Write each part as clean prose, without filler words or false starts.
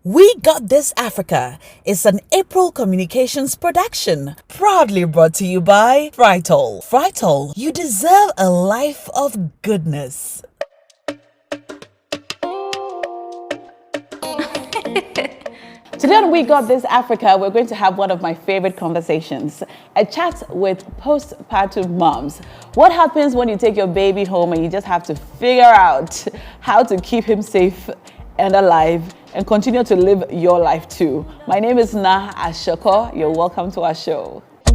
We Got This Africa is an April Communications production, proudly brought to you by Fritol. Fritol, you deserve a life of goodness. Today on We Got This Africa, we're going to have one of my favorite conversations, a chat with postpartum moms. What happens when you take your baby home and you just have to figure out how to keep him safe and alive and continue to live your life too. My name is Nah Ashoko. You're welcome to our show. We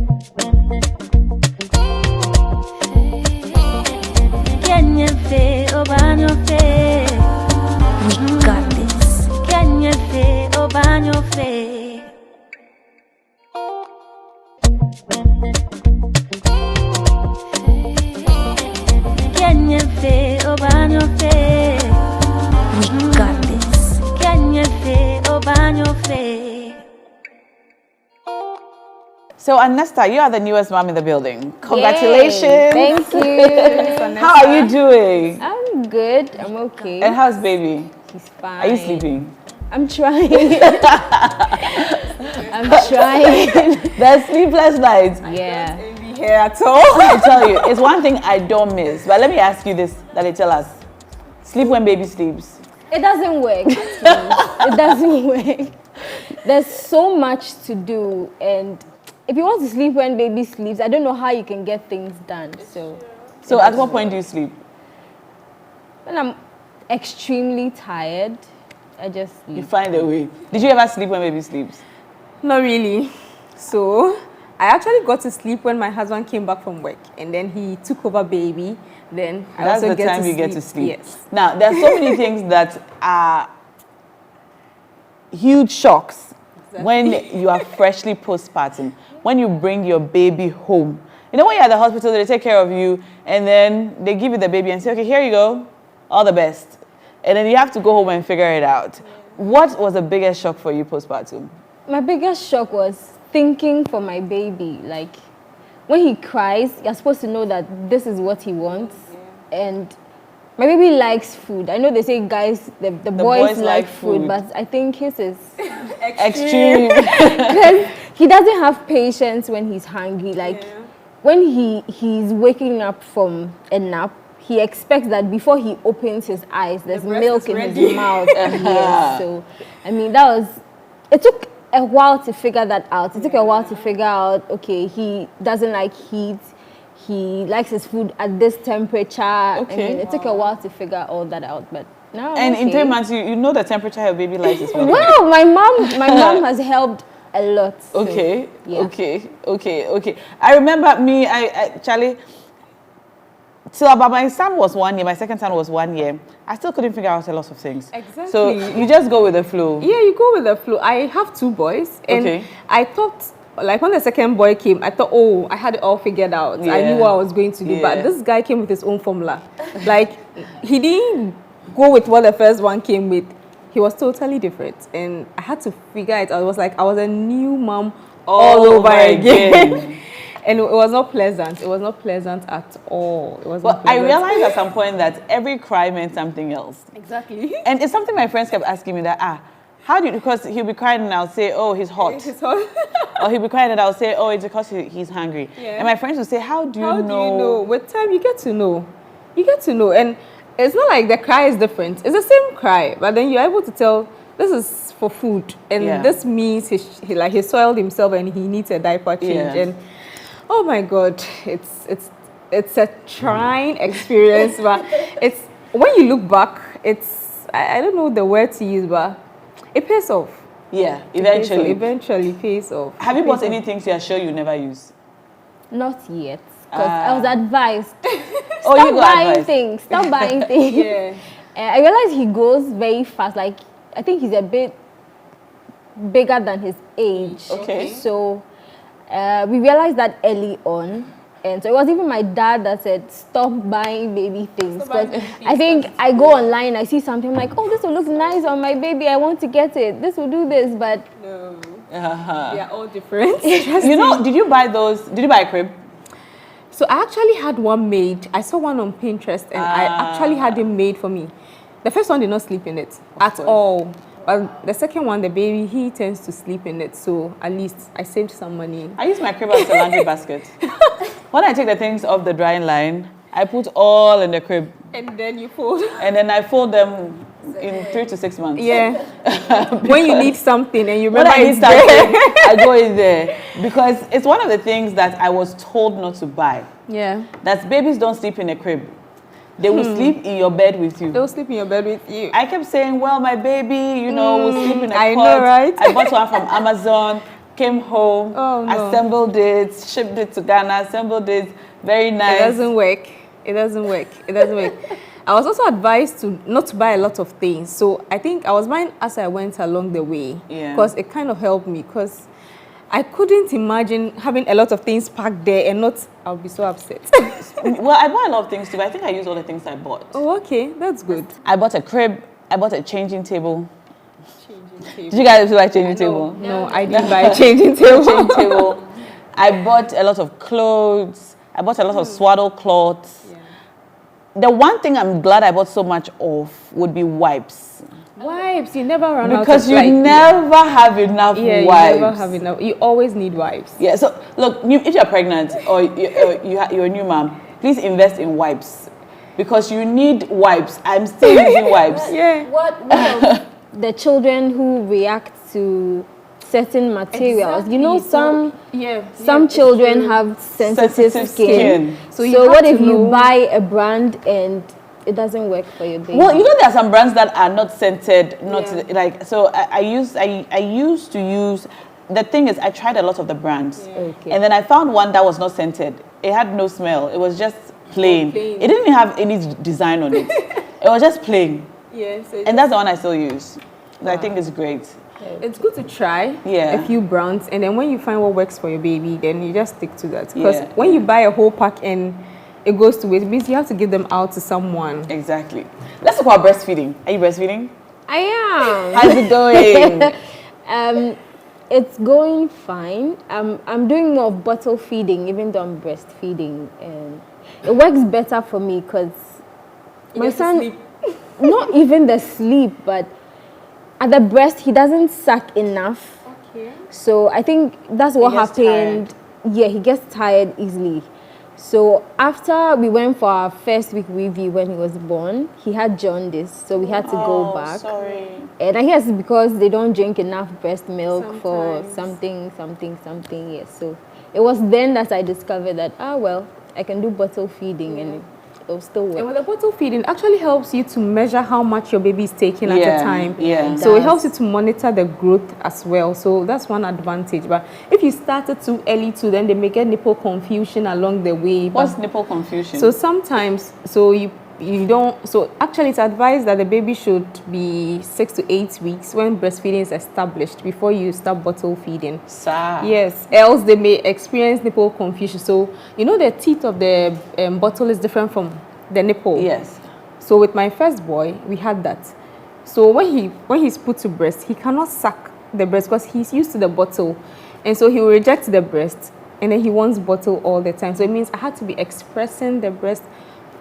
got this. We got this. So Anesta, you are the newest mom in the building. Congratulations. Yay. Thank you. How are you doing? I'm good. I'm okay. And how's baby? He's fine. Are you sleeping? I'm trying. I'm trying. There's sleepless nights. Yeah. Here at all. I tell you, it's one thing I don't miss. But let me ask you this, that they tell us. Sleep when baby sleeps. It doesn't work. It doesn't work. There's so much to do, and if you want to sleep when baby sleeps, I don't know how you can get things done. So at what point do you sleep? When I'm extremely tired, I just sleep. You find a way. Did you ever sleep when baby sleeps? Not really. So I actually got to sleep when my husband came back from work, and then he took over baby. Then I That's also the get time to you sleep. get to sleep. Yes. Now, there are so many things that are huge shocks when you are freshly postpartum, when you bring your baby home. You know, when you're at the hospital, they take care of you, and then they give you the baby and say, okay, here you go, all the best. And then you have to go home and figure it out. What was the biggest shock for you postpartum? My biggest shock was thinking for my baby. Like, when he cries, you're supposed to know that this is what he wants. And my baby likes food. I know they say guys, the boys like food, but I think his is Extreme. because he doesn't have patience when he's hungry. Like, when he's waking up from a nap, he expects that before he opens his eyes, there's milk in his mouth. Yes. So, I mean, it took a while to figure that out. It took a while to figure out, okay, he doesn't like heat. He likes his food at this temperature. Okay. I mean, it took a while to figure all that out, but now And okay. in 3 months, you know the temperature your baby likes is what? Well, my mom has helped a lot. So, Okay, yeah. okay. I remember me, Charlie, till about my son was 1 year, my second son was 1 year, I still couldn't figure out a lot of things. Exactly. So you just go with the flow. Yeah, you go with the flow. I have 2 boys, and Okay. I thought, like, when the second boy came, I thought, oh, I had it all figured out. I knew what I was going to do. Yeah. But this guy came with his own formula. Like, he didn't go with what the first one came with. He was totally different, and I had to figure it out. It was like I was a new mom all over again. And it was not pleasant. It was not pleasant at all. It was not But I pleasant. realized at some point that every cry meant something else. Exactly. And it's something my friends kept asking me that, how do you, because he'll be crying and I'll say, oh, he's hot. It's hot. Or he'll be crying and I'll say, oh, it's because he's hungry. Yeah. And my friends will say, how do you How know? do you know? With time, you get to know. You get to know. And it's not like the cry is different. It's the same cry. But then you're able to tell, this is for food. And this means he soiled himself and he needs a diaper change. Yeah. And oh my God, it's a trying experience. But it's, when you look back, I don't know the word to use, but it pays off. Yeah, eventually. Eventually pays off. Have you bought any things you're sure you never use? Not yet, because I was advised. Oh, you Stop got buying advice. things. Stop buying things. Yeah. I realize he goes very fast. Like, I think he's a bit bigger than his age. Okay. So we realized that early on. And so it was even my dad that said, stop buying baby things. Because I think I go online, I see something, I'm like, oh, this will look nice on my baby. I want to get it. This will do this, but... No. They are all different. You know, did you buy a crib? So I actually had one made. I saw one on Pinterest and I actually had it made for me. The first one did not sleep in it at all. But the second one, the baby, he tends to sleep in it. So at least I saved some money. I use my crib as a laundry basket. When I take the things off the drying line, I put all in the crib. And then you fold. And then I fold them in 3 to 6 months. Yeah. When you need something and you When remember I need it's there. something, I go in there. Because it's one of the things that I was told not to buy. Yeah. That babies don't sleep in a crib. They will sleep in your bed with you. They'll sleep in your bed with you. I kept saying, well, my baby, you know, will sleep in a I cot. know, right? I bought one from Amazon, came home, Oh, no. assembled it, shipped it to Ghana, assembled it. Very nice. It doesn't work. It doesn't work. It doesn't work. I was also advised to not to buy a lot of things. So I think I was buying as I went along the way. Yeah. Because it kind of helped me. Because I couldn't imagine having a lot of things packed there and not, I'll be so upset. Well, I bought a lot of things too, but I think I used all the things I bought. Oh, okay. That's good. I bought a crib, I bought a changing table. Did you guys buy a changing table? No, I didn't buy a changing table. Changing table. I bought a lot of clothes. I bought a lot of swaddle cloths. Yeah. The one thing I'm glad I bought so much of would be wipes. Wipes, you never run out Because of you like, never have enough yeah, wipes. you never have enough. You always need wipes. Yeah, so look, if you're pregnant or you're a new mom, please invest in wipes. Because you need wipes. I'm still using wipes. Yeah. What of the children who react to certain materials? You know, some children have sensitive skin. So So what if you buy a brand and it doesn't work for your baby? Well, you know there are some brands that are not scented, like, so I used to use, the thing is I tried a lot of the brands. Okay. And then I found one that was not scented. It had no smell. It was just plain. It didn't even have any design on it. It was just plain. Yeah, so And that's the one I still use. I think it's great. it's good to try Yeah. a few brands, and then when you find what works for your baby, then you just stick to that. Because Yeah. when you buy a whole pack and it goes to waste, it means you have to give them out to someone. Exactly. Let's talk about breastfeeding. Are you breastfeeding? I am. How's it going? It's going fine. I'm doing more of bottle feeding, even though I'm breastfeeding, and it works better for me because my son, not even the sleep, but at the breast, he doesn't suck enough. Okay. So I think that's what gets happened. Yeah, he gets tired easily. So after we went for our first week review when he was born, he had jaundice, so we had to go back. Sorry. And I guess it's because they don't drink enough breast milk for Sometimes. something, yes. So it was then that I discovered that, well, I can do bottle feeding and it'll still And work. with the bottle feeding, actually helps you to measure how much your baby is taking at a time. Yeah. So it helps you to monitor the growth as well. So that's one advantage. But if you started too early too, then they may get nipple confusion along the way. What's nipple confusion? So sometimes, you don't, so actually it's advised that the baby should be 6 to 8 weeks when breastfeeding is established before you start bottle feeding. Sir. Yes, else they may experience nipple confusion. So, you know, the teeth of the bottle is different from the nipple. Yes. So with my first boy, we had that. So when he's put to breast, he cannot suck the breast because he's used to the bottle. And so he will reject the breast and then he wants bottle all the time. So it means I had to be expressing the breast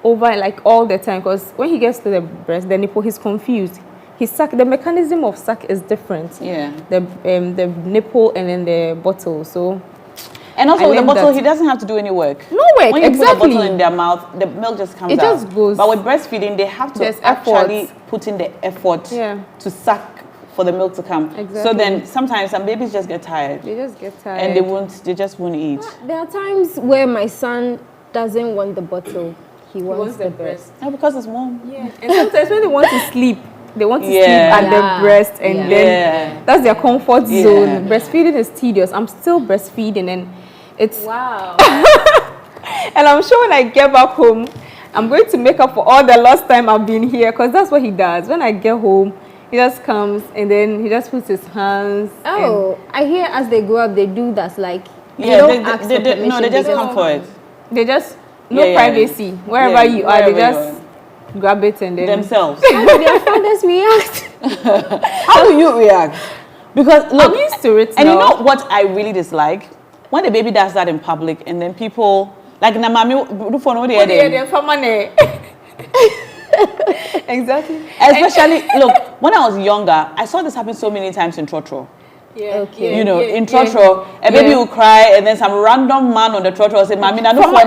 over like all the time, because when he gets to the breast, the nipple, he's confused. His suck, the mechanism of suck is different. Yeah. The nipple and then the bottle. So And also I with the learned bottle, that- he doesn't have to do any work. no work, When you exactly. put the bottle in their mouth, the milk just comes It out. just goes. But with breastfeeding, they have to There's actually effort. put in the effort Yeah. to suck for the milk to come. So Exactly. then sometimes some babies just get tired They just get tired. and they just won't eat. There are times where my son doesn't want the bottle. He wants the breast. No, because it's warm. Yeah. And sometimes when they want to sleep, they want to Yeah. sleep at Yeah. the breast, and Yeah. then Yeah. that's their comfort Yeah. zone. Breastfeeding is tedious. I'm still breastfeeding, and it's Wow. and I'm sure when I get back home, I'm going to make up for all the lost time I've been here, because that's what he does. When I get home, he just comes and then he just puts his hands. Oh, I hear as they grow up, they do that. Like, they Yeah, don't ask for permission. no, they just come for it. And they just no Yeah, yeah. privacy. Wherever Yeah, you are, they wherever just grab it and then Themselves. How do their fathers react? How do you react? Because look, I'm used to it and now. you know what I really dislike? When the baby does that in public and then people like na mami do for no dey there. Exactly. Especially, look, when I was younger, I saw this happen so many times in Trotro. Yeah. Okay. You know, in Trotro, a baby will cry, and then some random man on the Trotro will say, "Mami, I don't know what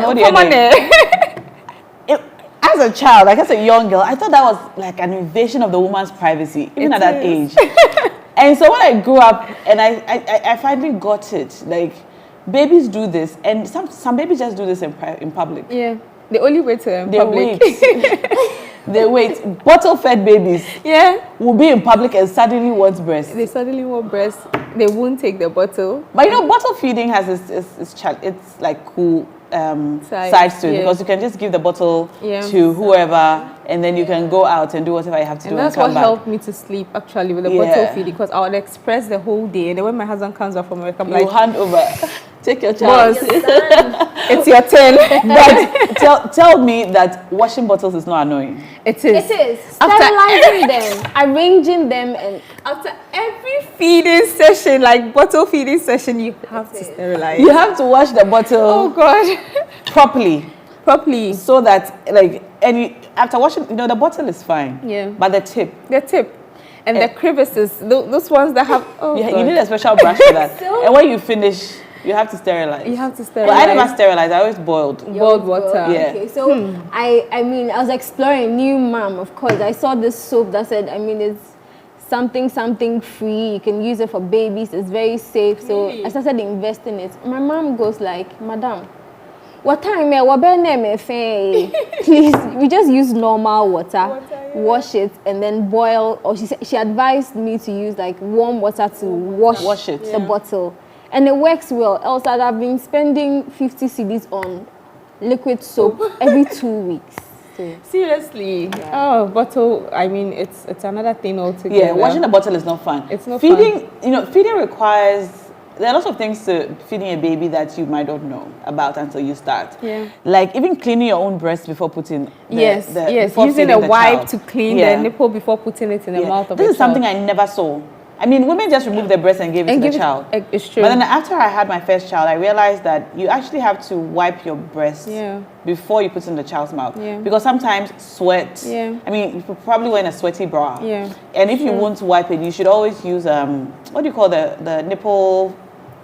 As a child, like as a young girl, I thought that was like an invasion of the woman's privacy, even at that age. And so when I grew up, and I finally got it, like babies do this, and some babies just do this in public. Yeah. They only wait till in They public. wait. They wait. Bottle-fed babies will be in public and suddenly want breast. They suddenly want breast. They won't take the bottle. But you know, bottle feeding has it's like cool sides to it, because you can just give the bottle to whoever, and then you can go out and do whatever you have to do. And that's what helped me to sleep actually with the bottle feeding, because I would express the whole day, and then when my husband comes back from work, I'm like, hand over. Take your child. It's your turn. But tell me that washing bottles is not annoying. It is. It is. Sterilizing them, arranging them, and After every feeding session, like bottle feeding session, you have to sterilize. You have to wash the bottle Oh God. properly, so that like after washing, you know, the bottle is fine. Yeah. But the tip. And the crevices, those ones that have. Oh Yeah, God. you need a special brush for that. And when you finish, you have to sterilize. You have to But sterilize. I never sterilized. I always boiled. Boiled water. Yeah. Okay, so I mean, I was exploring new mom, of course. I saw this soap that said, I mean, it's something free. You can use it for babies. It's very safe. So I started investing in it. My mom goes like, Madam, what time? Please, we just use normal water, wash it, and then boil. Or she advised me to use like warm water to wash it. the bottle. And it works well. Else I've been spending 50 cedis on liquid soap every 2 weeks. So. Seriously. Oh, bottle. I mean, it's another thing altogether. Yeah, washing the bottle is not fun. It's not feeding. fun. You know, feeding requires. There are lots of things to feeding a baby that you might not know about until you start. Yeah. Like even cleaning your own breast before putting. Before Using feeding a the wipe child. to clean the nipple before putting it in the mouth of the child. This is something I never saw. I mean, women just remove their breast and give it to the child. It's true. But then after I had my first child, I realized that you actually have to wipe your breast before you put it in the child's mouth. Yeah. Because sometimes sweat. Yeah. I mean, you're probably wearing a sweaty bra. Yeah. And if you want to wipe it, you should always use what do you call the nipple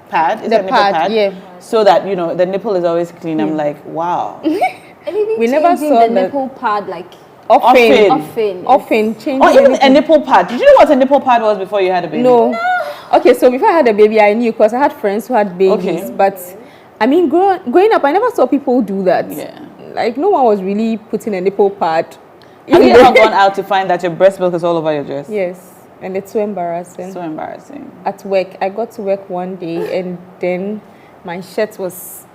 pad? Is it a nipple pad? Yeah. So that, you know, the nipple is always clean. I'm like, wow. We never saw the that. nipple pad like Often changing. Or even a nipple pad. Did you know what a nipple pad was before you had a baby? No. Okay, so before I had a baby, I knew because I had friends who had babies. Okay. But I mean, growing up, I never saw people do that. Yeah. Like no one was really putting a nipple pad. Have you ever gone out to find that your breast milk is all over your dress? Yes, and it's so embarrassing. So embarrassing. At work, I got to work one day, and then my shirt was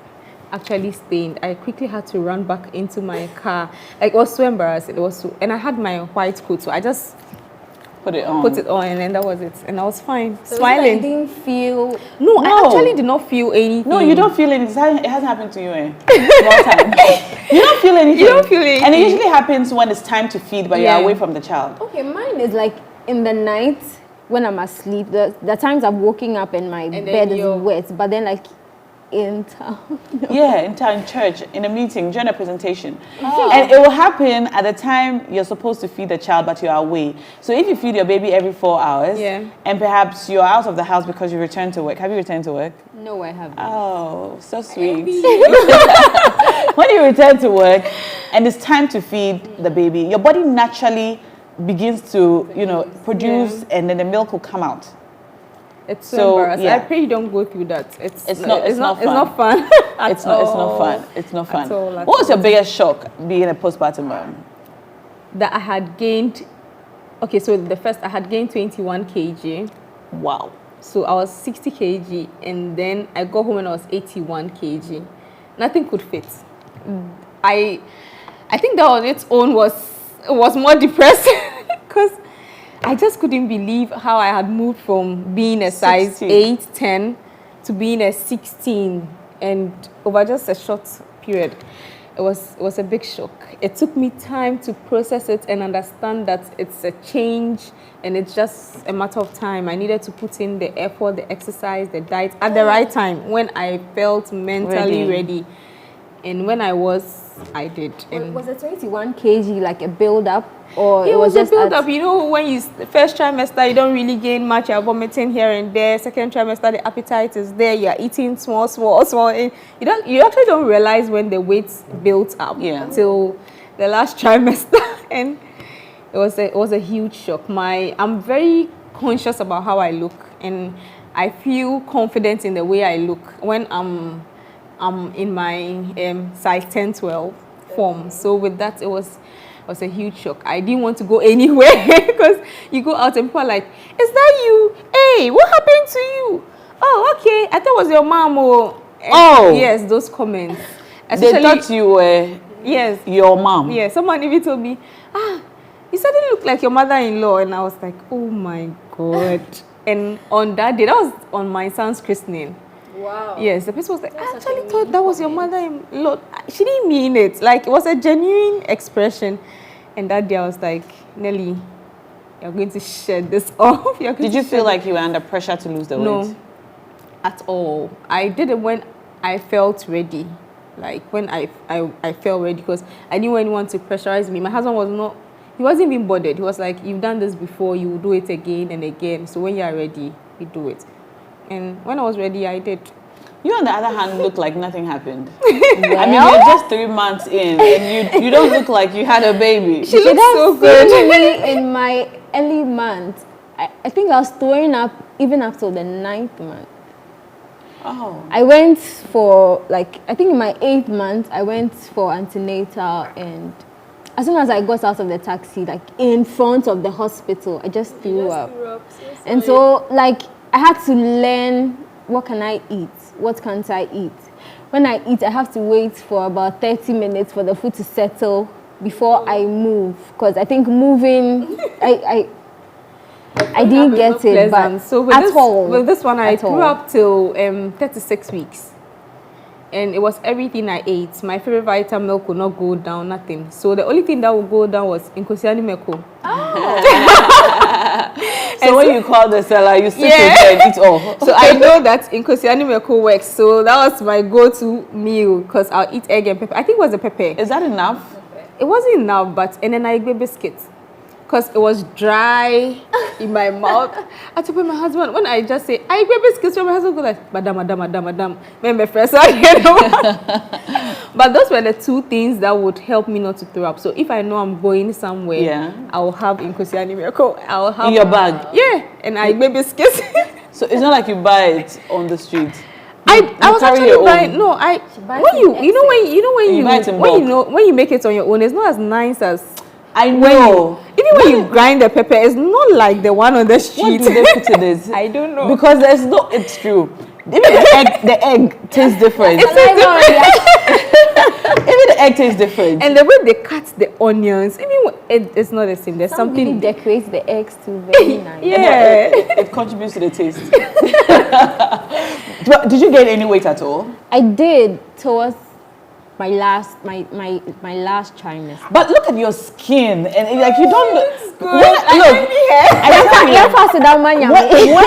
actually stained. I quickly had to run back into my car. Like, it was so embarrassing. It was so, and I had my white coat, so I just put it on, and then that was it, and I was fine, so smiling. I didn't feel. No, I actually did not feel anything. No, you don't feel anything. It hasn't happened to you, One time. You don't feel anything. You don't feel anything. And it usually happens when it's time to feed, but you're away from the child. Okay, mine is like in the night when I'm asleep. The times I'm waking up and my bed is wet, but then like in town. Yeah, in town, church, in a meeting, during a presentation. And it will happen at the time you're supposed to feed the child, but you're away. So if you feed your baby every 4 hours, and perhaps you're out of the house because you returned to work. Have you returned to work? No, I haven't. Oh, so sweet. When you return to work and it's time to feed the baby, your body naturally begins to, you know, produce, and then the milk will come out. It's so embarrassing. Yeah. I pray you don't go through that. It's not fun. It's not fun. It's not fun. It's not fun. What was your biggest shock being a postpartum mom? That I had gained. Okay, so the first I had gained 21 kg. Wow. So I was 60 kg, and then I got home and I was 81 kg. Nothing could fit. I think that on its own was more depressing because I just couldn't believe how I had moved from being a size 8, 10 to being a 16, and over just a short period. It was a big shock. It took me time to process it and understand that it's a change and it's just a matter of time. I needed to put in the effort, the exercise, the diet at the right time when I felt mentally ready. And when I was I did. And Was the 21 kg like a build up, or it was a just build up. You know, when you first trimester, you don't really gain much. You're vomiting here and there. Second trimester, the appetite is there. You're eating small, and you actually don't realize when the weight builds up till the last trimester. And it was a huge shock. I'm very conscious about how I look, and I feel confident in the way I look when I'm in my size 10, 12 form. So with that, it was a huge shock. I didn't want to go anywhere because you go out and people are like, "Is that you? Hey, what happened to you? Oh, okay. I thought it was your mom." Oh, yes, those comments. They thought you were your mom. Yeah, someone even told me, you suddenly look like your mother-in-law, and I was like, oh my God. And on that day, that was on my son's christening. Wow. Yes, the person was like, I actually thought that was your mother-in-law. She didn't mean it. Like, it was a genuine expression. And that day I was like, Nelly, you're going to shed this off. Did you feel like you were under pressure to lose the weight? No, at all. I did it when I felt ready. Like, when I felt ready, because I didn't want anyone to pressurize me. My husband he wasn't even bothered. He was like, you've done this before, you will do it again and again. So when you're ready, you do it. And when I was ready, I did. You, on the other hand, look like nothing happened. I mean, you're just 3 months in, and you don't look like you had a baby. She looks so good. Me in my early months, I think I was throwing up even up till the 9th month. Oh. I went for, like, I think in my 8th month, I went for antenatal, and as soon as I got out of the taxi, like in front of the hospital, I just threw up. And so, like, I had to learn, what can I eat? What can't I eat? When I eat, I have to wait for about 30 minutes for the food to settle before I move. Because I think moving, I didn't get it, but so with this one, I threw up till 36 weeks. And it was everything I ate. My favorite vitamin milk would not go down, nothing. So the only thing that would go down was Nkosiani Meko. So when you call the seller, you sit there and eat all. So I know that Nkosiani Meko works. So that was my go-to meal, because I'll eat egg and pepper. I think it was a pepper. Is that enough? It wasn't enough, but and then I ate biscuits. Because it was dry in my mouth. I told my husband, when I just say, I grab biscuits, my husband goes like, madam. Remember, first, but those were the two things that would help me not to throw up. So if I know I'm going somewhere, I'll have Nkosiani Miracle. I'll have in your bag. Yeah, and I grab biscuits. So it's not like you buy it on the street. I was actually buying. No, when you make it on your own, it's not as nice as. I know. Even when you grind the pepper, it's not like the one on the street. What do they put in this? I don't know. Because it's true. Even the egg tastes different. Even the egg tastes different. And the way they cut the onions, it's not the same. There's something really decorates the eggs too very nice. Yeah. It contributes to the taste. Did you gain any weight at all? I did towards my last trimester. But look at your skin, and like you don't look. When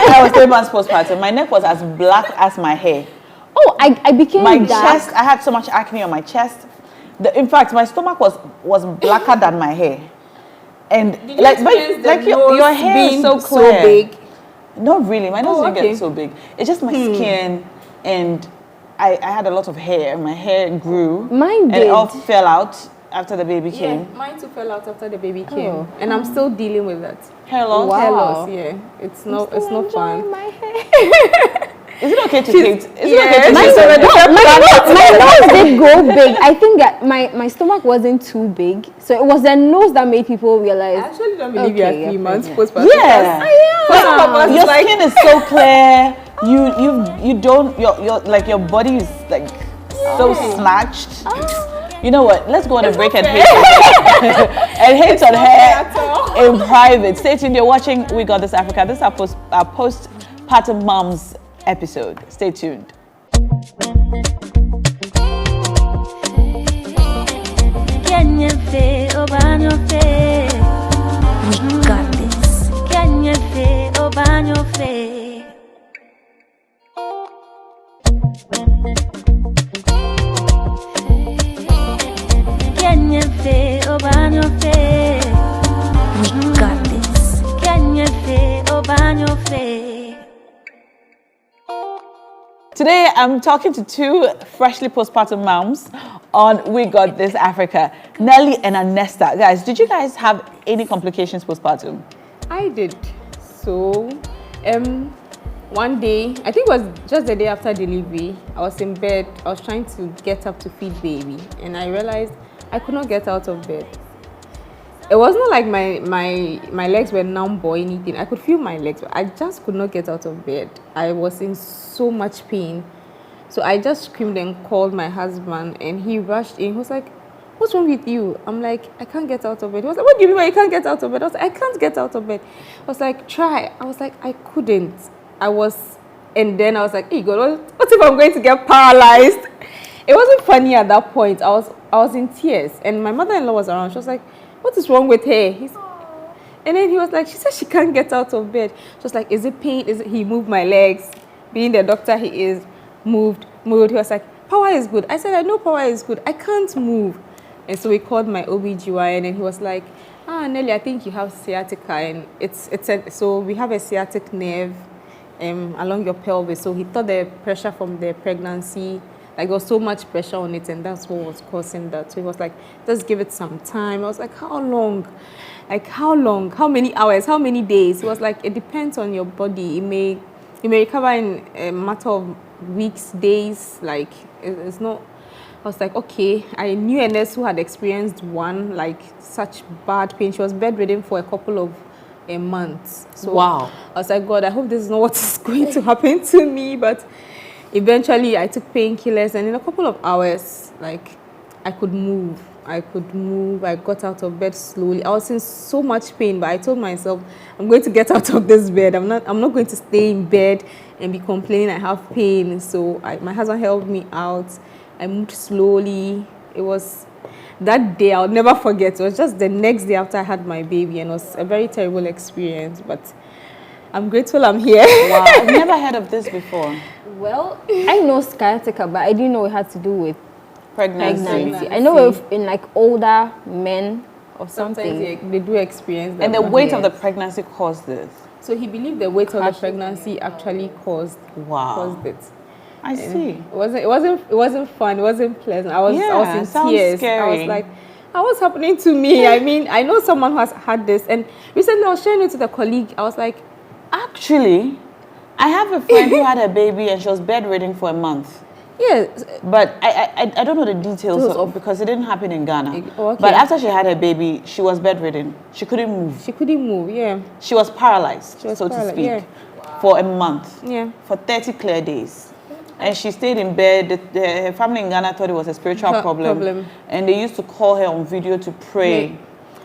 I was 3 months postpartum, my neck was as black as my hair. Oh, I became my dark. chest. I had so much acne on my chest. In fact, my stomach was blacker than my hair. And like your hair is so clear. So big. Not really. My nose didn't get so big. It's just my skin, and I had a lot of hair. My hair grew. Mine did. And it all fell out after the baby came. Yeah, mine too fell out after the baby came. And I'm still dealing with that. Hair loss? Wow. Hair loss, yeah. It's not fun. My hair. Is it okay to hate? Is it Yeah, okay to my nose did go big. I think that my stomach wasn't too big, so it was the nose that made people realize. I actually don't believe you are 3 months postpartum. Yeah. Your skin is so clear. You don't your body is like so snatched. You know what? Let's go on a break and hate and hate on hair in private. Stay tuned. You're watching We Got This Africa. This is our postpartum moms episode. Stay tuned. We got this. Kanyofe. Today, I'm talking to two freshly postpartum moms on We Got This Africa, Nelly and Anesta. Guys, did you guys have any complications postpartum? I did. So, one day, I think it was just the day after delivery, I was in bed. I was trying to get up to feed baby, and I realized I could not get out of bed. It wasn't like my legs were numb or anything. I could feel my legs, but I just could not get out of bed. I was in so much pain. So I just screamed and called my husband, and he rushed in. He was like, "What's wrong with you?" I'm like, "I can't get out of bed." He was like, "What do you mean by you can't get out of bed?" I was like, "I can't get out of bed." I was like, "Try." I was like, I couldn't. And then I was like, "Hey God, what if I'm going to get paralyzed?" It wasn't funny at that point. I was in tears, and my mother-in-law was around. She was like, "What is wrong with her?" And then he was like, "She said she can't get out of bed." She was like, "Is it pain?" He moved my legs. Being the doctor he is, moved. He was like, "Power is good." I said, "I know power is good. I can't move." And so we called my OBGYN, and he was like, "Nelly, I think you have sciatica, and so we have a sciatic nerve along your pelvis." So he thought the pressure from the pregnancy, like there was so much pressure on it, and that's what was causing that. So he was like, "Just give it some time." I was like, "How long? Like how long? How many hours? How many days?" He was like, "It depends on your body. You may recover in a matter of weeks, days. Like it's not." I was like, okay. I knew a nurse who had experienced one, like such bad pain. She was bedridden for a couple of months. So Wow. I was like, God, I hope this is not what is going to happen to me. But eventually I took painkillers, and in a couple of hours, like I could move. I got out of bed slowly. I was in so much pain, but I told myself, I'm going to get out of this bed. I'm not going to stay in bed and be complaining I have pain. So my husband helped me out. I moved slowly. It was that day I'll never forget. It was just the next day after I had my baby, and it was a very terrible experience. But I'm grateful I'm here. Wow, I've never heard of this before. Well, I know sciatica, but I didn't know it had to do with Pregnancy. I know if in like older men or something. Sometimes they do experience that. And the weight of the pregnancy caused this. So he believed the weight of the pregnancy actually caused it. I see. It wasn't fun. It wasn't pleasant. I was in sounds tears. scary. I was like, what's happening to me? I mean, I know someone who has had this, and recently I was sharing it with a colleague. I was like, actually, I have a friend who had a baby and she was bedridden for a month. yeah, But I don't know the details because it didn't happen in Ghana. Okay. But after she had her baby, she was bedridden. She couldn't move. she couldn't move. Yeah, She was paralyzed, so to paralyzed, speak, yeah. for a month. Yeah. For 30 clear days. And she stayed in bed. Her family in Ghana thought it was a spiritual problem. And they used to call her on video to pray. Yeah.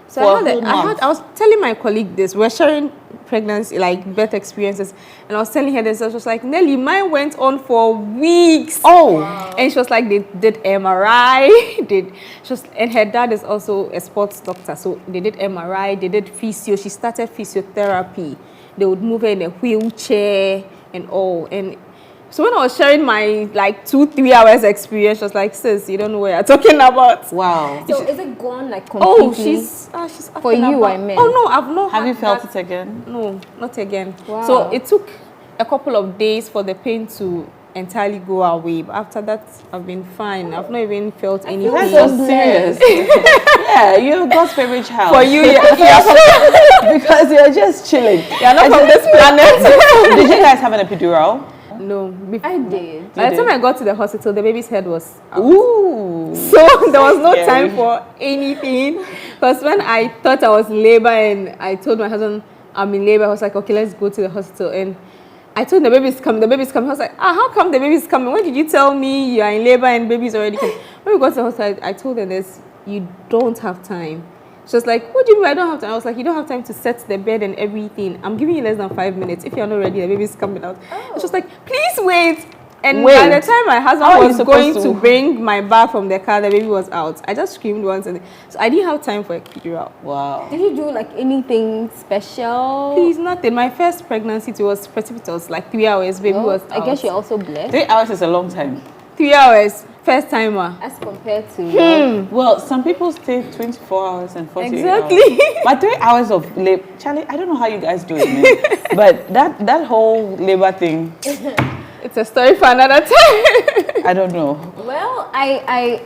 So for a whole month. I was telling my colleague this. We're sharing pregnancy, like birth experiences, and I was telling her this. I was like, Nelly, mine went on for weeks. Oh, wow. And she was like, they did MRI, and her dad is also a sports doctor, so they did MRI, they did physio. She started physiotherapy. They would move her in a wheelchair and all. And so when I was sharing my like 2-3 hours experience, she was like, sis, you don't know what you're talking about. Wow. So is it gone like completely? Oh, she's for you, I meant. Oh no, I've not. Have you had felt that. it again? No, not again. Wow. So it took a couple of days for the pain to entirely go away. But after that, I've been fine. I've not even felt any That's pain. so serious. Yeah, you're God's favorite child. For you, yeah. Because you're just chilling. You're not from this planet. Did you guys have an epidural? No. I did. By the time I got to the hospital, the baby's head was out. Ooh. So there was no scary. time for anything. Because when I thought I was in labor and I told my husband I'm in labor, I was like, okay, let's go to the hospital. And I told him the baby's coming. I was like, how come the baby's coming? When did you tell me you are in labor and baby's already coming? When we got to the hospital, I told her this, you don't have time. She was like, what do you mean I don't have time? I was like, you don't have time to set the bed and everything. I'm giving you less than 5 minutes. If you're not ready, the baby's coming out. Oh. She was like, please wait. And by the time my husband was going to bring my bag from the car, the baby was out. I just screamed once. So I didn't have time for a epidural. Wow. Did you do like anything special? Please, nothing. My first pregnancy, it was precipitous, like 3 hours. Baby was out. I guess you're also blessed. 3 hours is a long time. 3 hours. first timer. As compared to Well, some people stay 24 hours and 48 hours. Exactly. But 3 hours of labor, Charlie, I don't know how you guys do it, man. But that whole labor thing, It's a story for another time. I don't know. well, I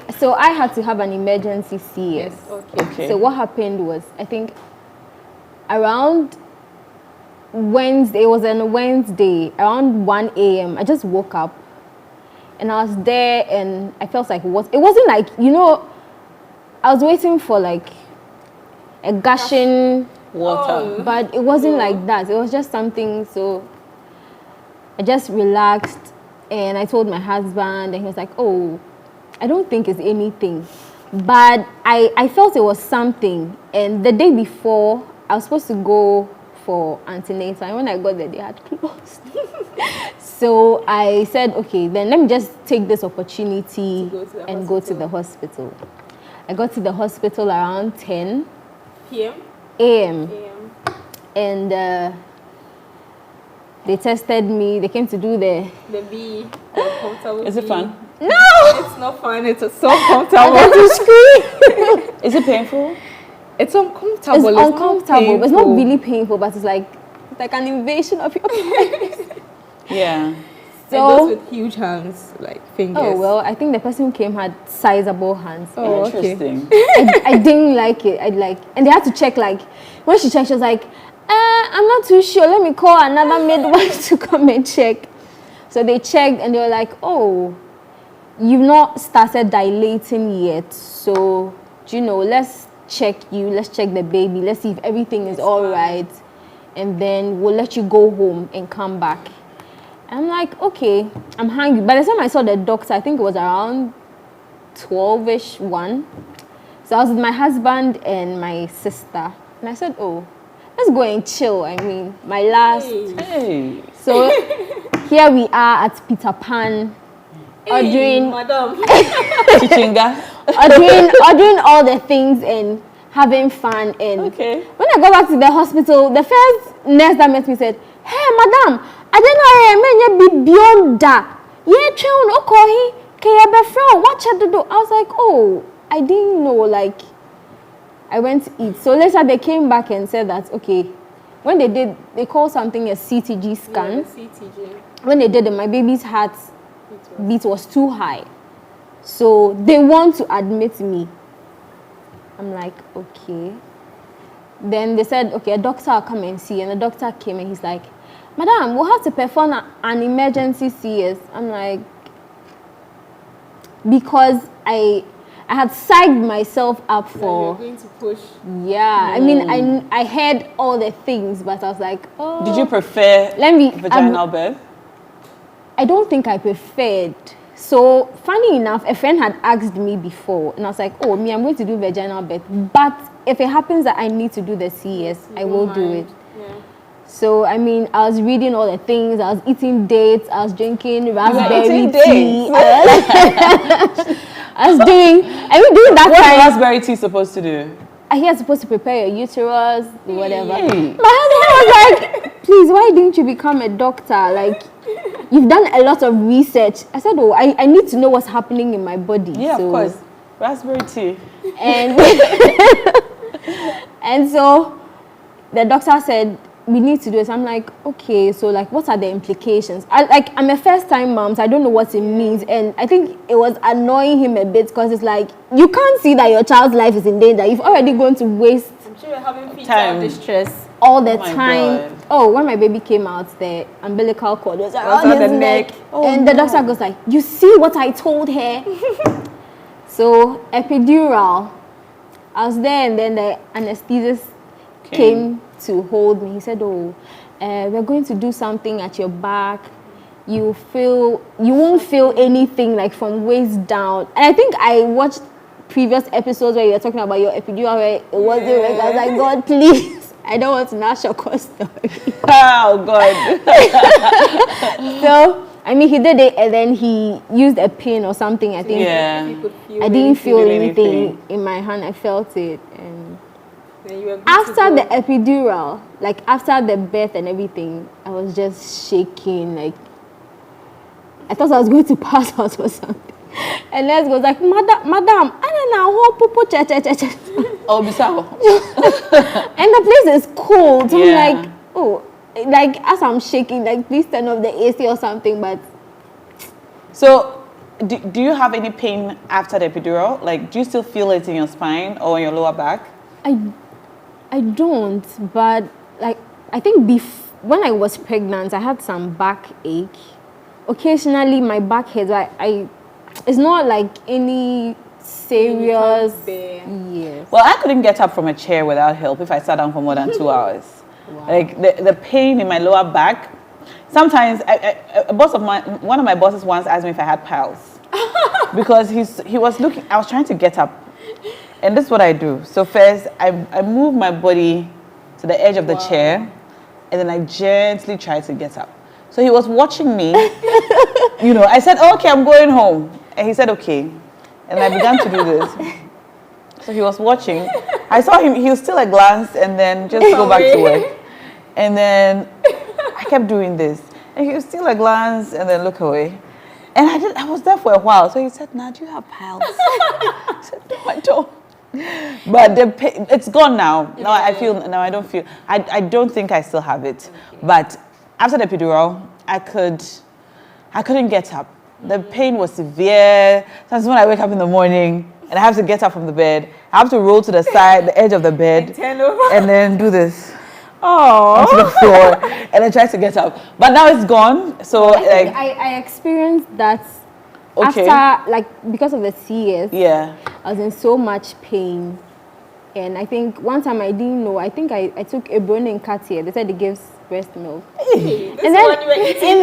had to have an emergency CS. Okay. So what happened was, I think around Wednesday, it was on a Wednesday, around 1 a.m. I just woke up and I was there and I felt like it wasn't like, I was waiting for like a gushing Water. but it wasn't like that. It was just something, so I just relaxed and I told my husband and he was like, oh, I don't think it's anything. But I felt it was something. And the day before, I was supposed to go for antenatal. And when I got there, they had closed. So I said, okay, then let me just take this opportunity and go to the hospital. I got to the hospital around 10 PM. a.m. And they tested me. They came to do the B. Comfortable. Is it fun? no. It's not fun. It's so comfortable. Is it painful? It's uncomfortable. It's uncomfortable. But it's not painful. really painful, but it's like an invasion of your privacy. Yeah. And So those with huge hands, like fingers. oh well, I think the person who came had sizable hands. Oh, okay. Interesting. I didn't like it. And they had to check, like, when she checked, she was like, I'm not too sure. Let me call another midwife to come and check. So they checked and they were like, oh, you've not started dilating yet. So, let's check you. Let's check the baby. Let's see if everything is all right. And then we'll let you go home and come back. I'm like, okay, I'm hungry. By the time I saw the doctor, I think it was around 12-ish, 1. So I was with my husband and my sister. And I said, oh, let's go and chill. I mean, my last. Hey. So here we are at Peter Pan, ordering Chichinga. ordering all the things and having fun. And Okay. when I got back to the hospital, the first nurse that met me said, hey, madam, I didn't know you beyond that. I was like, oh, I didn't know, like, I went to eat. So later they came back and said that, okay, when they call something a CTG scan. Yeah, CTG. When they did it, my baby's heart beat was too high. So they want to admit me. I'm like, okay. Then they said, okay, a doctor will come and see. And the doctor came and he's like, madam, we'll have to perform an emergency CS. I'm like, because I had psyched myself up for. You're going to push. Yeah, I mean, I heard all the things, but I was like, oh. Did you prefer vaginal birth? I don't think I preferred. So, funny enough, a friend had asked me before, and I was like, oh, I'm going to do vaginal birth. But if it happens that I need to do the CS, I will do it. Yeah. So, I mean, I was reading all the things. I was eating dates. I was drinking raspberry eating tea. dates? I was doing that What's time. raspberry tea supposed to do? I hear supposed to prepare your uterus, whatever. Hey. My husband was like, please, why didn't you become a doctor? Like, you've done a lot of research. I said, oh, I need to know what's happening in my body. Yeah, so, of course. Raspberry tea. And, and so the doctor said, we need to do this. I'm like, okay, so like, what are the implications? I'm a first-time mom, so I don't know what it means. And I think it was annoying him a bit because it's like, you can't see that your child's life is in danger. You've already going to waste I'm sure you're having Time. distress. all the my time. God. Oh, when my baby came out, the umbilical cord was around on his the neck. neck. Oh, and the no. doctor goes like, you see what I told her? So, epidural. I was there and then the anesthetist came to hold me. He said, oh, we're going to do something at your back. You won't feel anything like from waist down. And I think I watched previous episodes where you were talking about your epidural where it wasn't. I was like, God, please. I don't want to nash your cost story. Oh, God. So, I mean, he did it and then he used a pin or something, I think. Yeah. You could feel I didn't feel feel anything anything. in my hand. I felt it. And then you were good after to the go. epidural, like after the birth and everything, I was just shaking. Like, I thought I was going to pass out or something. And nurse goes like, madam, I don't know, popo cha. Oh, Bissau. And the place is cold. So Yeah. I'm like, oh, like as I'm shaking, like please turn off the AC or something. But So, do you have any pain after the epidural? Like, do you still feel it in your spine or in your lower back? I don't. But like I think when I was pregnant, I had some backache. Occasionally, my back hurts. It's not like any serious. Yes. Well, I couldn't get up from a chair without help if I sat down for more than 2 hours. Wow. Like the pain in my lower back. Sometimes one of my bosses once asked me if I had piles because he was looking. I was trying to get up, and this is what I do. So first, I move my body to the edge of the chair, and then I gently try to get up. So he was watching me. I said, "Okay, I'm going home," and he said, "Okay," and I began to do this. So he was watching. I saw him. He was still a glance, and then just go back to work. And then I kept doing this, and he was still a glance, and then look away. And I was there for a while. So he said, "Now, do you have piles?" I said, "No, I don't." But the pain, it's gone now. Now I feel. Now I don't feel. I don't think I still have it. But after the epidural, I couldn't get up. The pain was severe. Sometimes when I wake up in the morning and I have to get up from the bed, I have to roll to the side, the edge of the bed, and then do this. Onto the floor, and I try to get up. But now it's gone. So I experienced that after, because of the CS. Yeah. I was in so much pain. And I think one time I didn't know, I think I took a bone and Cartier. They said it gives breast milk. Hey, and then you were eating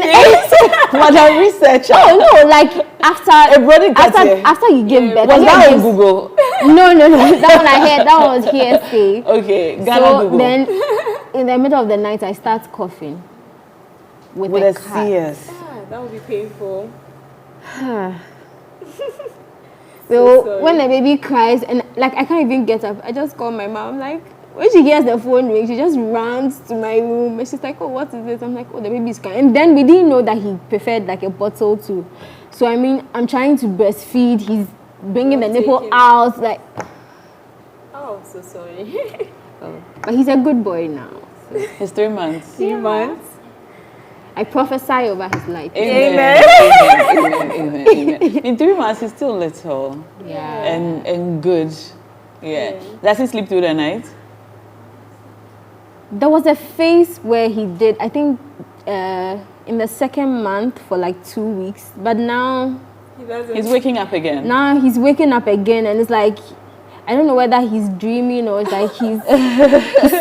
Madam researcher. Oh no, like after you give birth. Was that on Google? No. That one I heard. That one was hearsay. Okay, Ghana so Google. Then in the middle of the night I start coughing with a cat. CS. That would be painful. So when the baby cries and I can't even get up, I just call my mom. Like when she hears the phone ring, she just runs to my room and she's like, "Oh, what is this?" I'm like, "Oh, the baby's crying." And then we didn't know that he preferred a bottle too. So I mean, I'm trying to breastfeed. He's bringing the nipple out. Oh, I'm so sorry. But he's a good boy now. So. He's 3 months. 3 months. I prophesy over his life. Amen. Amen. In 3 months, he's still little. Yeah. And good. Yeah. Does he sleep through the night? There was a phase where he did, I think, in the second month for 2 weeks. But now... He's waking up again. Now he's waking up again and it's like... I don't know whether he's dreaming or it's like he's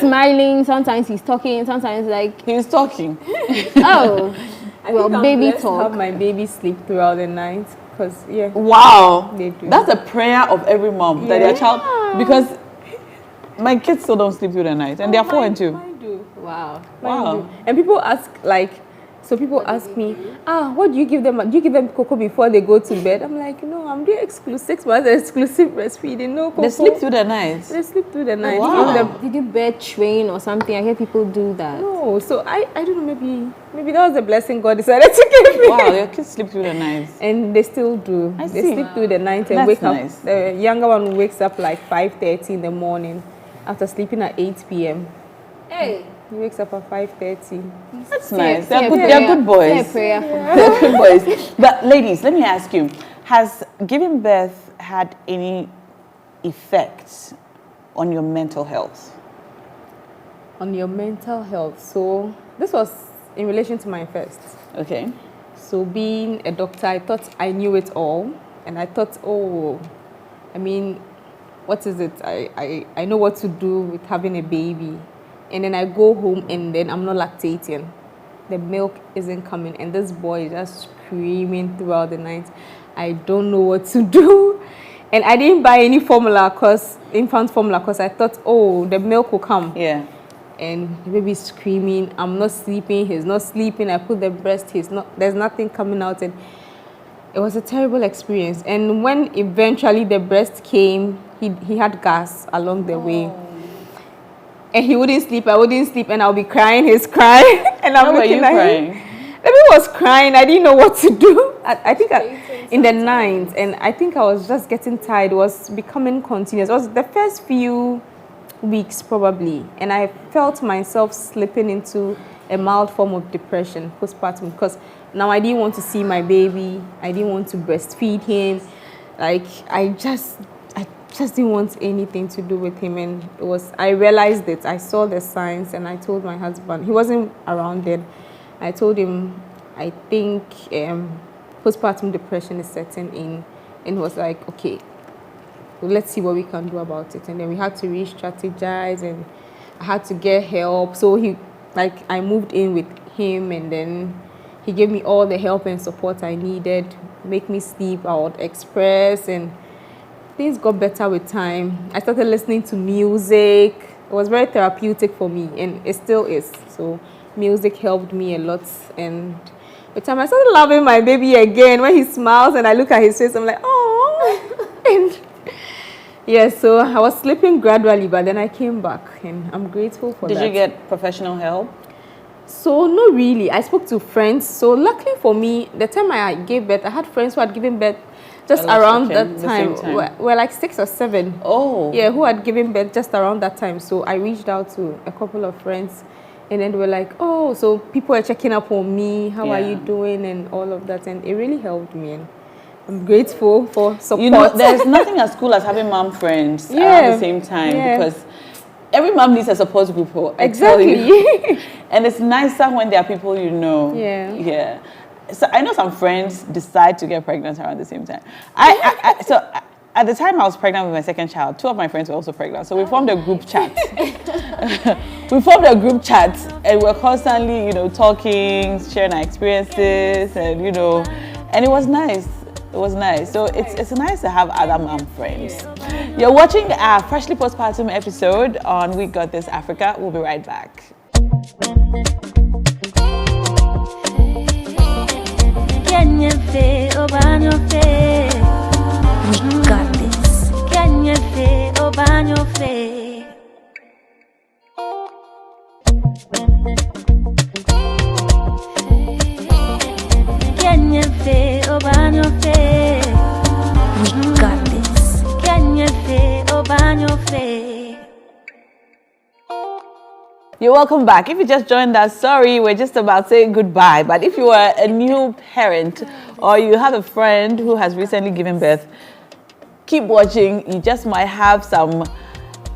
smiling. Sometimes he's talking. Sometimes he's talking. Oh, baby talk. I have my baby sleep throughout the night because Wow, they do. That's a prayer of every mom that their child, because my kids still don't sleep through the night and they are 4 and 2. I do. Wow. Wow. And people ask so people ask me, what do you give them? Do you give them cocoa before they go to bed? I'm like, no, I'm doing 6 months exclusive breastfeeding. No cocoa. They sleep through the night. They sleep through the night. Wow. Did you bed train or something? I hear people do that. No, so I don't know, maybe that was a blessing God decided to give me. Wow, your kids sleep through the night. And they still do. I They see. sleep through the night and That's wake nice. up. The younger one wakes up 5:30 in the morning after sleeping at 8 p.m. Hey. He wakes up at 5:30. That's nice. Say They're good boys. Say a prayer for him. They're good boys. But ladies, let me ask you, has giving birth had any effect on your mental health? On your mental health. So this was in relation to my first. Okay. So being a doctor, I thought I knew it all. And I thought, what is it? I know what to do with having a baby. And then I go home and then I'm not lactating. The milk isn't coming and this boy is just screaming throughout the night. I don't know what to do. And I didn't buy any infant formula, because I thought, the milk will come. Yeah. And the baby's screaming. I'm not sleeping. He's not sleeping. I put the breast. There's nothing coming out. And it was a terrible experience. And when eventually the breast came, he had gas along the way. And he wouldn't sleep. I wouldn't sleep. And I'll be crying. He's crying. And I'm How were looking you at crying? him. baby was crying. I didn't know what to do. I think in the ninth, and I think I was just getting tired. It was becoming continuous. It was the first few weeks probably, and I felt myself slipping into a mild form of depression postpartum, because now I didn't want to see my baby. I didn't want to breastfeed him. Like I just didn't want anything to do with him, and I realized it. I saw the signs, and I told my husband. He wasn't around then. I told him, I think postpartum depression is setting in, and he was like, okay, well, let's see what we can do about it. And then we had to re-strategize, and I had to get help. So I moved in with him, and then he gave me all the help and support I needed, make me sleep, I would express, and things got better with time. I started listening to music. It was very therapeutic for me, and it still is. So music helped me a lot, and with time I started loving my baby again. When he smiles and I look at his face, I'm like, oh. And yeah, so I was sleeping gradually, but then I came back, and I'm grateful for that. Did you get professional help? So not really. I spoke to friends. So luckily for me, the time I gave birth, I had friends who had given birth just around that time. We're like 6 or 7. Oh. Yeah, who had given birth just around that time. So I reached out to a couple of friends, and then they were like, oh, so people were checking up on me. How are you doing? And all of that. And it really helped me. And I'm grateful for support. You know, there's nothing as cool as having mom friends at the same time, because every mom needs a support group. Exactly. And it's nicer when there are people you know. Yeah. So I know some friends decide to get pregnant around the same time. So at the time I was pregnant with my second child, 2 of my friends were also pregnant. So we formed a group chat. And we're constantly, talking, sharing our experiences, and and it was nice. It was nice. So it's nice to have other mom friends. You're watching our freshly postpartum episode on We Got This Africa. We'll be right back. Can you feel about your face? We got this. Can you feel about your face? Can you feel about your face? We got this. Can you feel about your face? You're welcome back. If you just joined us, sorry, we're just about saying goodbye. But if you are a new parent or you have a friend who has recently given birth, keep watching. You just might have some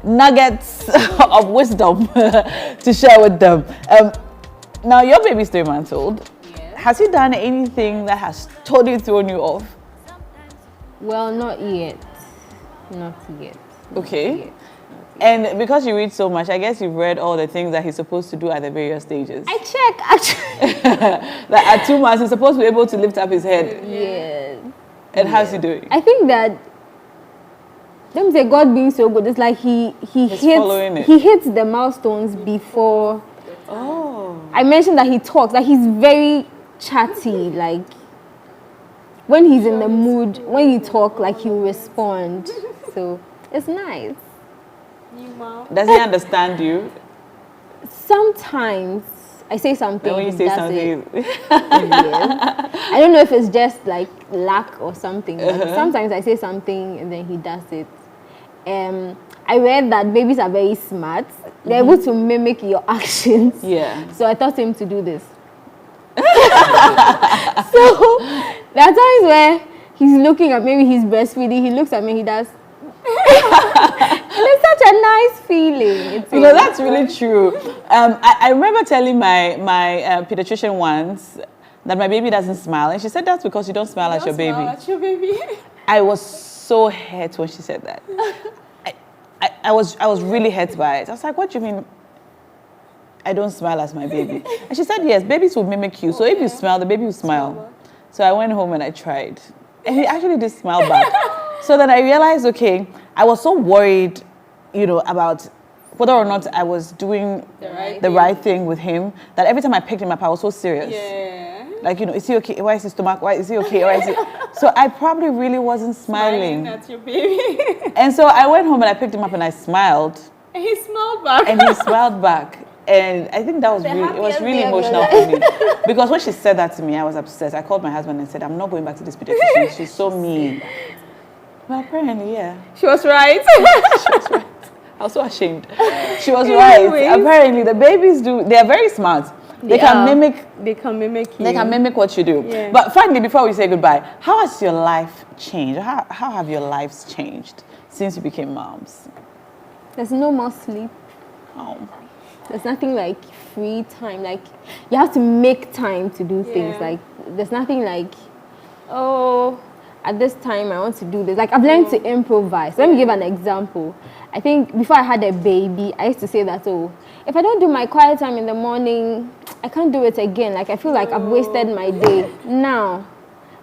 nuggets of wisdom to share with them. Now, your baby's 3 months old. Yes. Has he done anything that has totally thrown you off? Well, not yet. Not yet. Okay. And because you read so much, I guess you've read all the things that he's supposed to do at the various stages. I check, actually. That at 2 months, he's supposed to be able to lift up his head. Yes. And how's he doing? I think that, let me say, God being so good, it's like he hits the milestones before. Oh. I mentioned that he talks, like he's very chatty, like when he's in the mood, when you talk, like he'll respond. So it's nice. Does he understand you? Sometimes I say something. And when you say something, yes. I don't know if it's just like lack or something. But sometimes I say something and then he does it. I read that babies are very smart. They're able to mimic your actions. Yeah. So I taught him to do this. So there are times where he's looking at, maybe he's breastfeeding, he looks at me, he does. And it's such a nice feeling. That's really true. I remember telling my pediatrician once that my baby doesn't smile, and she said that's because you don't smile at your baby. I was so hurt when she said that. I was really hurt by it. I was like, what do you mean I don't smile as my baby? And she said, yes, babies will mimic you. So if you smile, the baby will smile. So I went home and I tried. And he actually did smile back. So then I realized, okay, I was so worried, about whether or not I was doing the right thing with him, that every time I picked him up, I was so serious. Yeah. Like, is he okay? Why is his stomach? Why is he okay? Why is he? So I probably really wasn't smiling. At your baby. And so I went home and I picked him up and I smiled. And he smiled back. And he smiled back. And I think that was it was really emotional for me. Because when she said that to me, I was upset. I called my husband and said, I'm not going back to this pediatrician. She's so mean. Well, apparently, yeah. She was right. She was right. I was so ashamed. She was right. Apparently, the babies they are very smart. They can mimic you. They can mimic what you do. Yeah. But finally, before we say goodbye, how has your life changed? How have your lives changed since you became moms? There's no more sleep. Oh. There's nothing like free time. Like, you have to make time to do things. Like, there's nothing like, oh, at this time I want to do this. Like, I've learned to improvise. Let me give an example. I think before I had a baby, I used to say that, oh, if I don't do my quiet time in the morning, I can't do it again. Like, I feel like I've wasted my day. Now,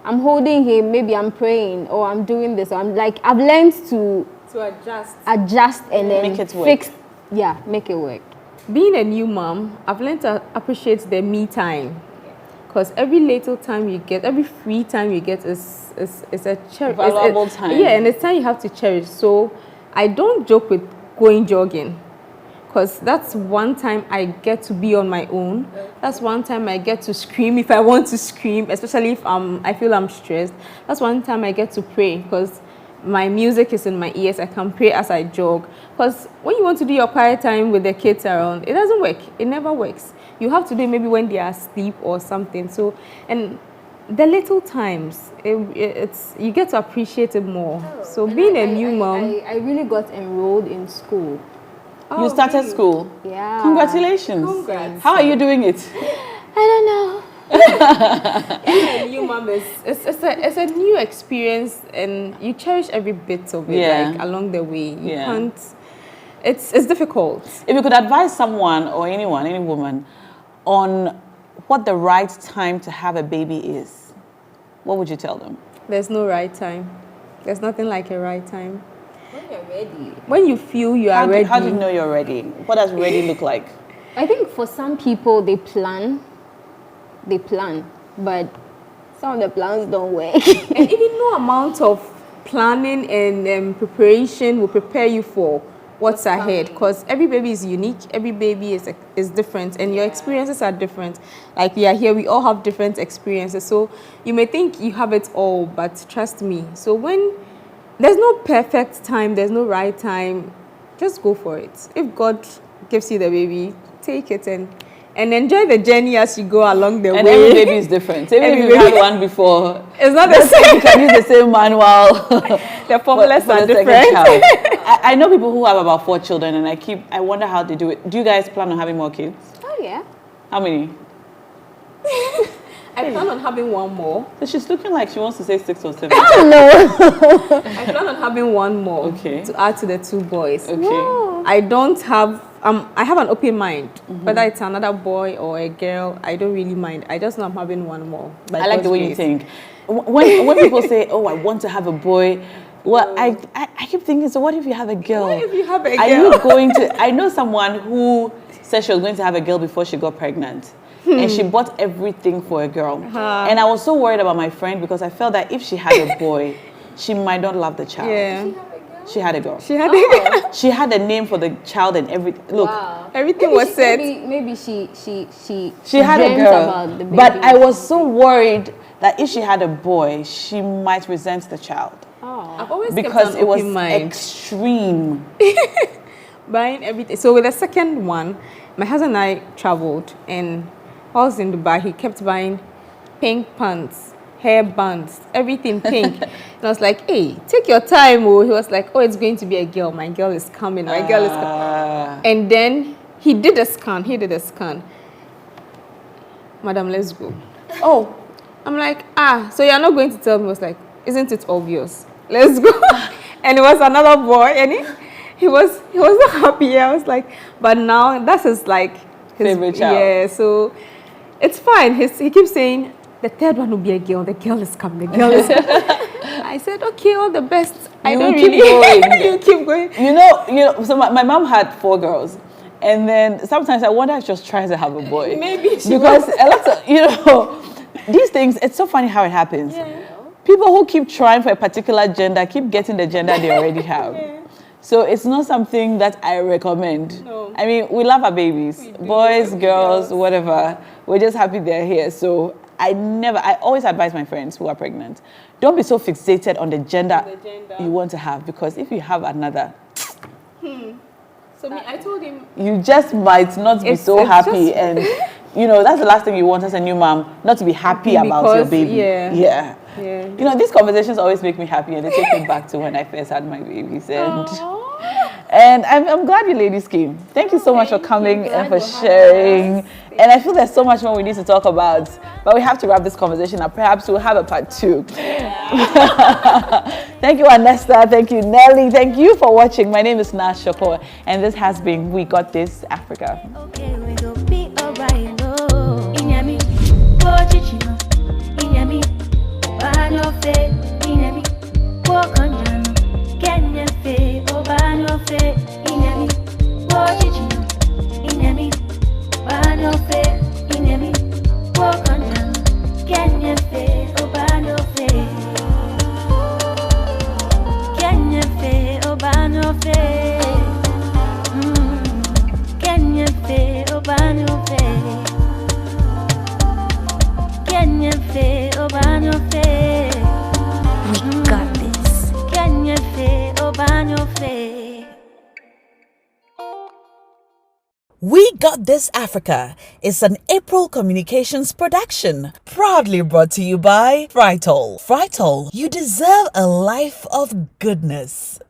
I'm holding him, maybe I'm praying, or I'm doing this. Or I'm like, I've learned to adjust and then make it work. Make it work. Being a new mom, I've learned to appreciate the me time. Because every little time you get, every free time you get is a valuable time. Yeah, and it's time you have to cherish. So I don't joke with going jogging. Because that's one time I get to be on my own. That's one time I get to scream if I want to scream, especially if I feel I'm stressed. That's one time I get to pray because my music is in my ears. I can pray as I jog. Because when you want to do your quiet time with the kids around, it doesn't work. It never works. You have to do it maybe when they are asleep or something. So, and the little times, it's you get to appreciate it more. So being a new mom, I really got enrolled in school. You started school? Yeah. Congratulations. Congrats. How are you doing it? I don't know. Being a new mom it's a new experience, and you cherish every bit of it, like along the way. You can't. It's difficult. If you could advise someone or anyone, any woman, on what the right time to have a baby is, what would you tell them? There's no right time. There's nothing like a right time. When you're ready. When you feel you are ready. How do you know you're ready? What does ready look like? I think for some people, they plan, but some of the plans don't work. And even no amount of planning and preparation will prepare you for what's ahead, because every baby is unique, every baby is different, and your experiences are different. Like we are here, we all have different experiences, so you may think you have it all, but trust me. So when there's no perfect time, there's no right time, just go for it. If God gives you the baby, take it and enjoy the journey as you go along the way. And every baby is different. Even if you've had one before, it's not the same. You can use the same manual. The formulas are different. I know people who have about 4 children, and I wonder how they do it. Do you guys plan on having more kids? Oh, yeah. How many? I plan on having one more. So she's looking like she wants to say 6 or 7. Oh, no. I plan on having one more to add to the 2 boys. Okay. Whoa. I don't have, I have an open mind. Whether it's another boy or a girl, I don't really mind. I just know I'm having one more. I like the way you think. When people say, oh, I want to have a boy, well, I keep thinking, so what if you have a girl? What if you have a girl? Are you going to, I know someone who said she was going to have a girl before she got pregnant. And she bought everything for a girl. And I was so worried about my friend because I felt that if she had a boy, she might not love the child. Yeah. She had a girl. She had a girl. She had a name for the child and everything. Look, everything was said. Maybe she had a dreamt girl. about the baby. But I was so worried that if she had a boy, she might resent the child. I've always Because kept an it was open mind. extreme. Buying everything. So with the second one, my husband and I traveled, and I was in Dubai. He kept buying pink pants, hair bands, everything pink. And I was like, hey, take your time. Oh. He was like, oh, it's going to be a girl. My girl is coming. My girl is coming. And then he did a scan. Madam, let's go. Oh, I'm like, so you're not going to tell me? He was like, isn't it obvious? Let's go. And it was another boy, and he was not happy. I was like, but now that's his favorite child. Yeah, so it's fine. He keeps saying the third one will be a girl. The girl is coming. The girl is coming. I said, okay, all the best. I don't keep really. going. You keep going. You know. So my mom had 4 girls. And then sometimes I wonder if she was trying to have a boy. Maybe she because a lot of, these things, it's so funny how it happens. Yeah. People who keep trying for a particular gender keep getting the gender they already have. So it's not something that I recommend. No. I mean, we love our babies, boys, girls, whatever. We're just happy they're here. So I always advise my friends who are pregnant, don't be so fixated on the gender you want to have, because if you have another, So I told him, you just might not be so happy. And, you know, that's the last thing you want as a new mom, not to be happy about your baby. Yeah. You know, these conversations always make me happy, and they take me back to when I first had my babies. And I'm glad you ladies came. Thank you so much for coming and for sharing. And I feel there's so much more we need to talk about, but we have to wrap this conversation up. Perhaps we'll have a part 2. Thank you, Anesta. Thank you, Nelly. Thank you for watching. My name is Nash Shoko, and this has been We Got This Africa. Okay, we go be alright. Oh, Inyami, oh chichino, Inyami, banyo fe, Inyami, walk on jano, Kenya fe, oh banyo fe, Inyami, oh chichino, Inyami, banyo fe, Inyami, walk on jano, Kenya fe, oh banyo fe, Kenya fe, oh banyo fe. Kenya fe obanyo fe, Kenya fe obanyo fe. We got this. Kenya fe obanyo fe. We Got This Africa is an April Communications production, proudly brought to you by Fritol. Fritol, you deserve a life of goodness.